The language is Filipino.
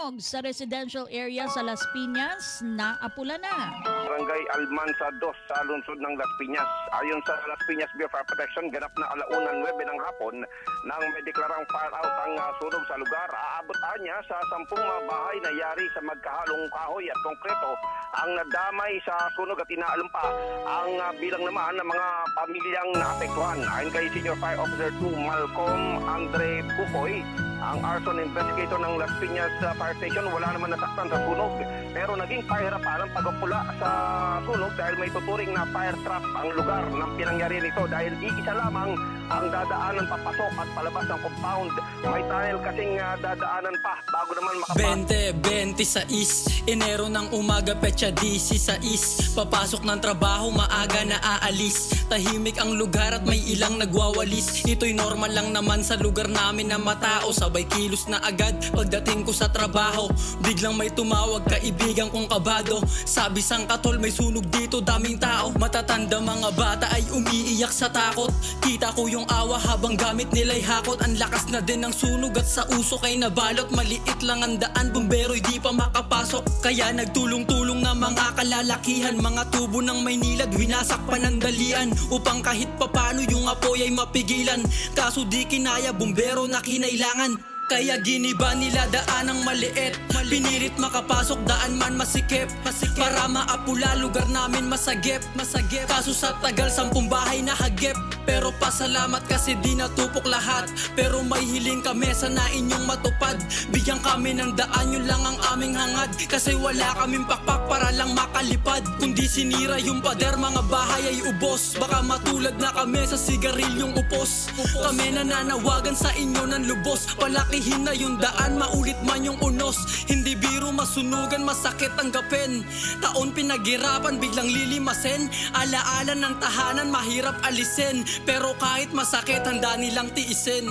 Sa residential area sa Las Piñas, naapula na. Barangay Almansa 2 sa lungsod ng Las Piñas. Ayon sa Las Piñas Bureau of Fire Protection, ganap na 9 ng hapon nang may deklarang fire out ang sunog sa lugar. Aabot niya sa 10 bahay na yari sa magkahalong kahoy at konkreto ang nadamay sa sunog at inaalam pa ang bilang naman ng mga pamilyang naapektuhan. Ayon kay Senior Fire Officer 2 Malcolm Andre Pukoy, ang arson investigator ng Las Piñas Fire Station, wala naman nasaktan sa sunog. Pero naging pahirapan ang pagpula sa sunog dahil may tuturing na fire trap ang lugar ng pinangyarihan nito dahil iisa lamang ang dadaanan papasok at palabas ng compound. May tunnel kasing dadaanan pa bago naman makapasok. 20-26 Enero ng umaga, petsa 16. Papasok ng trabaho, maaga na aalis. Tahimik ang lugar at may ilang nagwawalis. Ito'y normal lang naman sa lugar namin na matao. Sabay kilos na agad pagdating ko sa trabaho. Biglang may tumawag, kaibigan kong kabado. Sabi sang katol, may sunog dito, daming tao. Matatanda mga bata ay umiiyak sa takot. Kita ko yung awa habang gamit nila'y hakot. Ang lakas na din ng sunog at sa usok ay nabalot. Maliit lang ang daan, bumbero'y di pa makapasok. Kaya nagtulong-tulong na mga kalalakihan. Mga tubo ng Maynilad, winasak pa ng dalian. Upang kahit papano yung apoy ay mapigilan. Kaso di kinaya, bumbero na kinailangan. Kaya giniba nila daan ng maliit. Pinilit makapasok, daan man masikip. Para maapula, lugar namin masagip. Kaso sa tagal, 10 bahay na hagip. Pero pasalamat kasi di natupok lahat. Pero may hiling kami, sana inyong matupad. Bigyan kami ng daan, yun lang ang aming hangad. Kasi wala kaming pakpak para lang makalipad. Kundi sinira yung pader, mga bahay ay ubos. Baka matulad na kami sa sigarilyong upos. Kami nananawagan sa inyo ng lubos. Palakihin na yung daan, maulit man yung unos. Hindi biro, masunugan, masakit tanggapin. Taon pinaghirapan, biglang lilimasin. Alaala ng tahanan, mahirap alisin. Pero kahit masakit, handa nilang tiisin.